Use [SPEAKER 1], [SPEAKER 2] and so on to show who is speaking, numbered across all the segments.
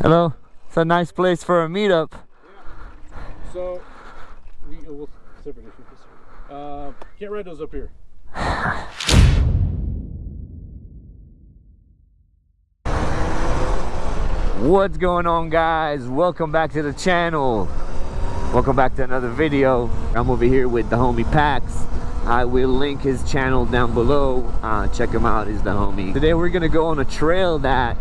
[SPEAKER 1] Hello. It's a nice place for a meetup.
[SPEAKER 2] Yeah. So, we'll separate issue. Can't ride those up here.
[SPEAKER 1] What's going on, guys? Welcome back to the channel. Welcome back to another video. I'm over here with the homie Pax. I will link his channel down below. Check him out, he's the homie. Today we're gonna go on a trail that,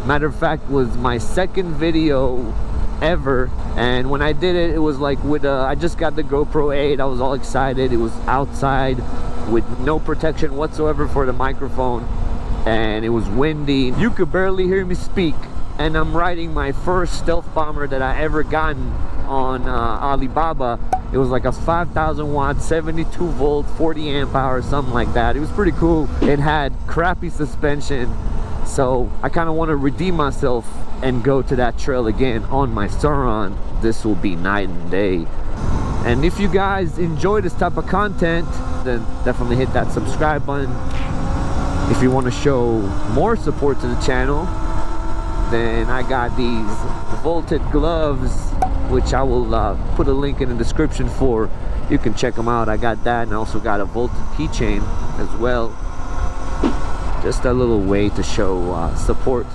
[SPEAKER 1] matter of fact, was my second video ever. And when I did it, it was like with I just got the GoPro 8. I was all excited. It was outside with no protection whatsoever for the microphone, and it was windy. You could barely hear me speak. And I'm riding my first stealth bomber that I ever gotten on Alibaba. It was like a 5,000 watt, 72 volt, 40 amp hour, something like that. It was pretty cool. It had crappy suspension, so I kind of want to redeem myself and go to that trail again on my Surron. This will be night and day. And if you guys enjoy this type of content, then definitely hit that subscribe button. If you want to show more support to the channel, then I got these Volted gloves, which I will put a link in the description for. You can check them out. I got that, and I also got a Volted keychain as well. Just a little way to show support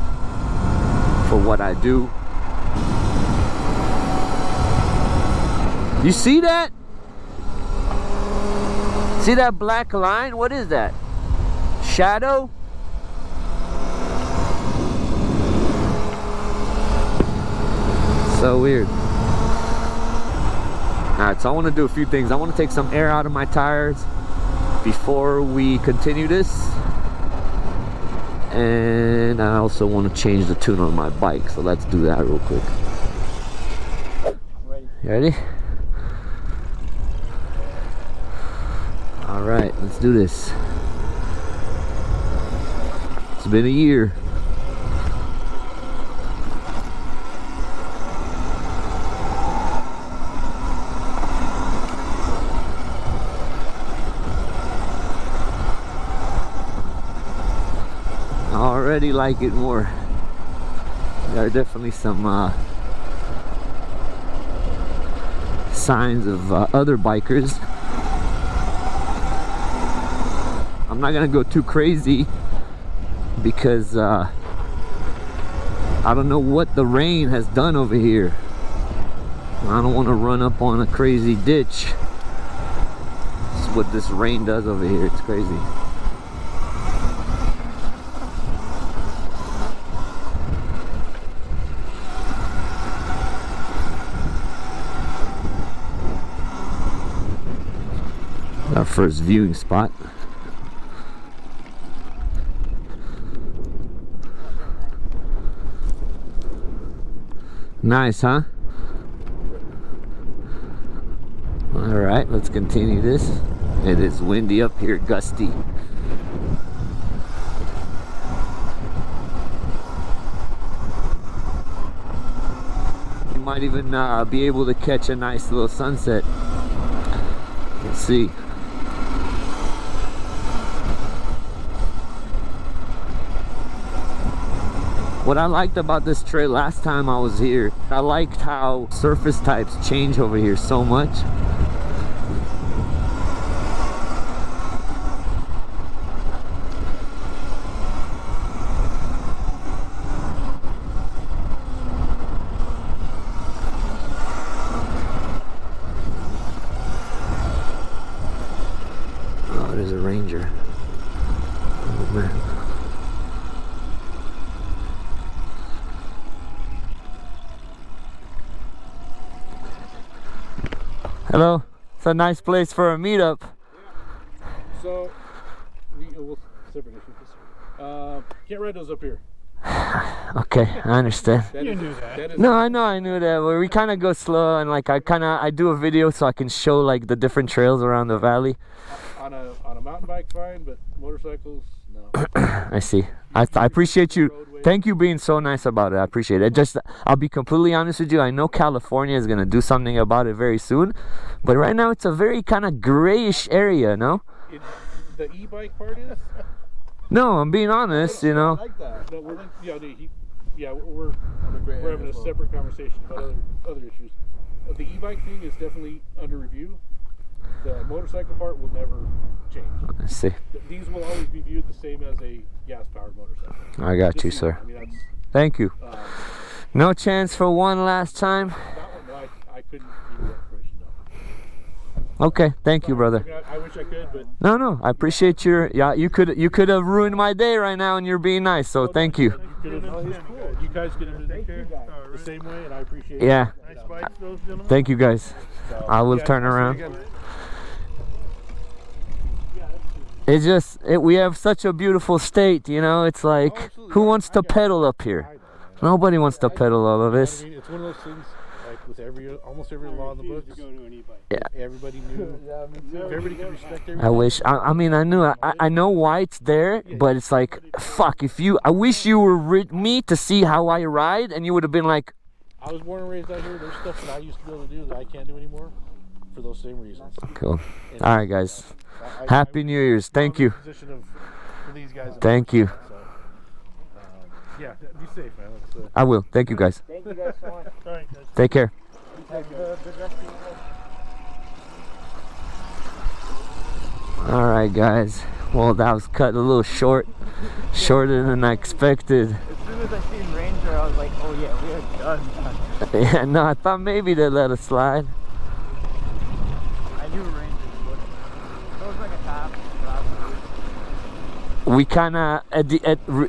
[SPEAKER 1] for what I do. You see that? See that black line? What is that? Shadow? So weird. Alright, so I want to do a few things. I want to take some air out of my tires before we continue this, and I also want to change the tune on my bike, so let's do that real quick.
[SPEAKER 2] Ready.
[SPEAKER 1] You ready? Alright, let's do this. It's been a year. Already like it more. There are definitely some signs of other bikers. I'm not gonna go too crazy because I don't know what the rain has done over here. I don't want to run up on a crazy ditch. That's what this rain does over here. It's crazy. Our first viewing spot. Nice, huh? Alright, let's continue this. It is windy up here, gusty. You might even be able to catch a nice little sunset. Let's see. What I liked about this trail last time I was here, I liked how surface types change over here so much. Oh, there's a ranger. Oh man. Hello. It's a nice place for a meetup.
[SPEAKER 2] Yeah. So, we'll separate issue. Can't ride those up here.
[SPEAKER 1] Okay, I understand.
[SPEAKER 2] You knew that.
[SPEAKER 1] No, I knew that. But we kind of go slow, and like I do a video so I can show like the different trails around the valley.
[SPEAKER 2] On a mountain bike, fine, but motorcycles, no.
[SPEAKER 1] I see. I appreciate you. Thank you being so nice about it. I appreciate it. I'll be completely honest with you. I know California is gonna do something about it very soon, but right now it's a very kind of grayish area, no?
[SPEAKER 2] The e-bike part is?
[SPEAKER 1] No, I'm being honest. You know.
[SPEAKER 2] I like that. No, we're like, yeah, yeah, we're having a separate conversation about other issues. The e-bike thing is definitely under review. The motorcycle part will never change.
[SPEAKER 1] I see.
[SPEAKER 2] These will always be viewed the same as a gas-powered motorcycle.
[SPEAKER 1] I got you, sir.
[SPEAKER 2] I mean,
[SPEAKER 1] thank you. No chance for one last time?
[SPEAKER 2] That one, no, I couldn't give you that information, no.
[SPEAKER 1] Okay, thank you, brother.
[SPEAKER 2] I mean, I wish I could, but
[SPEAKER 1] No, I appreciate your. Yeah, you could have ruined my day right now, and you're being nice. So thank you.
[SPEAKER 2] You guys could have been the same way, and I appreciate it.
[SPEAKER 1] Yeah.
[SPEAKER 2] Nice bikes, those gentlemen.
[SPEAKER 1] Thank you, guys. I will turn around. It's just we have such a beautiful state, you know. It's like, who wants to pedal up here? Nobody wants to pedal all of this.
[SPEAKER 2] I mean, it's one of those things, like with almost every law in the books.
[SPEAKER 1] Yeah.
[SPEAKER 2] Everybody knew. Everybody could respect everybody.
[SPEAKER 1] I wish. I mean, I know why it's there, but it's like, fuck. I wish you were with me to see how I ride, and you would have been like.
[SPEAKER 2] I was born and raised out here. There's stuff that I used to be able to do that I can't do anymore, for those same reasons.
[SPEAKER 1] Cool. All right, guys. Happy New Year's. Thank you. Thank you.
[SPEAKER 2] Yeah, be safe, man.
[SPEAKER 1] I will. Thank you, guys.
[SPEAKER 3] Thank you guys so much.
[SPEAKER 2] All right, guys.
[SPEAKER 1] Take care. All right, guys. Well, that was cut a little shorter than I expected.
[SPEAKER 3] As soon as I seen Ranger, I was like, oh yeah, we are done.
[SPEAKER 1] Yeah, no, I thought maybe they let us slide.
[SPEAKER 3] I knew Ranger would. That was like a half.
[SPEAKER 1] We kind of,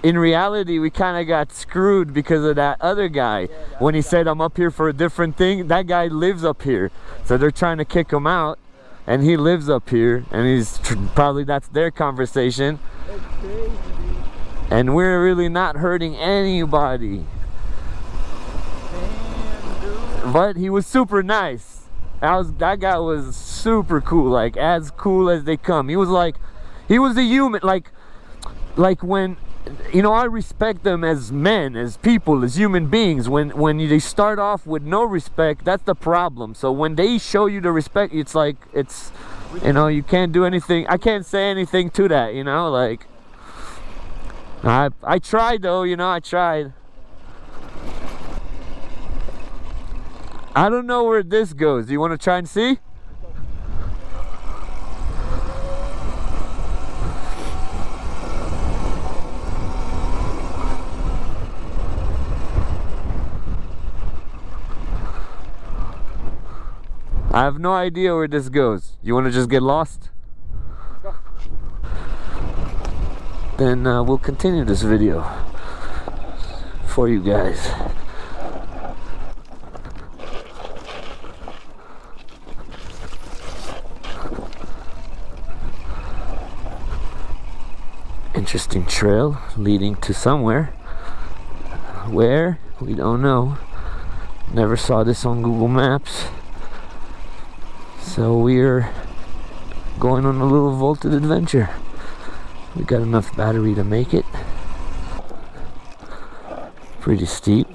[SPEAKER 1] in reality, we kind of got screwed because of that other guy. When he said, I'm up here for a different thing, that guy lives up here. So they're trying to kick him out, and he lives up here, and he's probably, that's their conversation.
[SPEAKER 3] That's crazy, dude.
[SPEAKER 1] And we're really not hurting anybody.
[SPEAKER 3] Damn, dude.
[SPEAKER 1] But he was super nice. That guy was super cool, like as cool as they come. He was a human, like when, you know, I respect them as men, as people, as human beings. When they start off with no respect, that's the problem. So when they show you the respect, it's like, it's, you know, you can't do anything. I can't say anything to that, you know, like, I tried though, you know, I tried. I don't know where this goes. Do you want to try and see? I have no idea where this goes. You want to just get lost?
[SPEAKER 3] Let's go.
[SPEAKER 1] Then we'll continue this video for you guys. Interesting trail leading to somewhere. Where? We don't know. Never saw this on Google Maps. So we're going on a little Volted adventure. We got enough battery to make it. Pretty steep.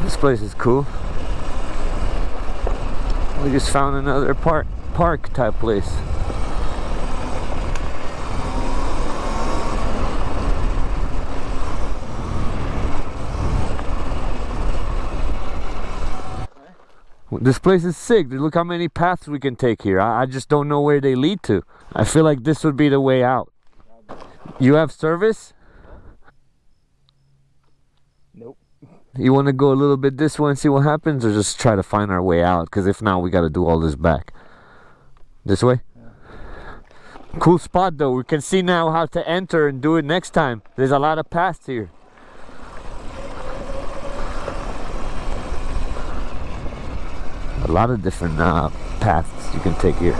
[SPEAKER 1] This place is cool. We just found another park type place. This place is sick. Look how many paths we can take here. I just don't know where they lead to. I feel like this would be the way out. You have service?
[SPEAKER 3] Nope.
[SPEAKER 1] You want to go a little bit this way and see what happens, or just try to find our way out? Because if not, we got to do all this back. This way? Yeah. Cool spot though. We can see now how to enter and do it next time. There's a lot of paths here. A lot of different paths you can take here.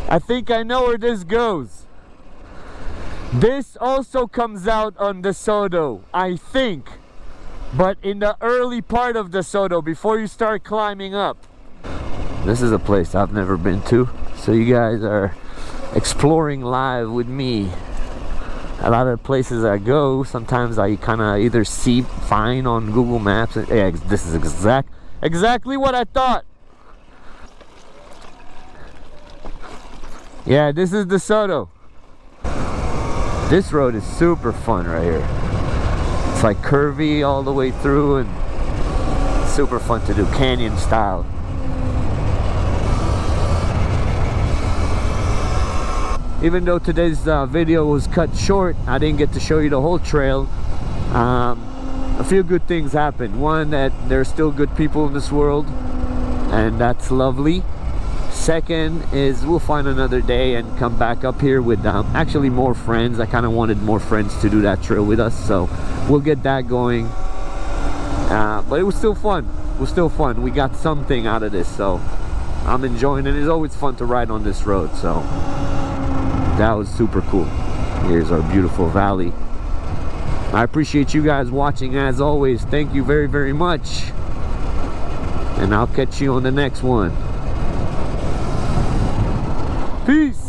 [SPEAKER 1] I think I know where this goes. This also comes out on De Soto, I think. But in the early part of De Soto, before you start climbing up. This is a place I've never been to. So you guys are exploring live with me. A lot of places I go, sometimes I kind of either find on Google Maps. And, yeah, this is exactly what I thought. Yeah, this is De Soto. This road is super fun right here. It's like curvy all the way through and super fun to do, canyon style. Even though today's video was cut short, I didn't get to show you the whole trail. A few good things happened. One, that there's still good people in this world, and that's lovely. Second is we'll find another day and come back up here with actually more friends. I kind of wanted more friends to do that trail with us, so we'll get that going. But it was still fun. It was still fun. We got something out of this, so I'm enjoying it. It's always fun to ride on this road, so that was super cool. Here's our beautiful valley. I appreciate you guys watching as always. Thank you very, very much. And I'll catch you on the next one. Peace.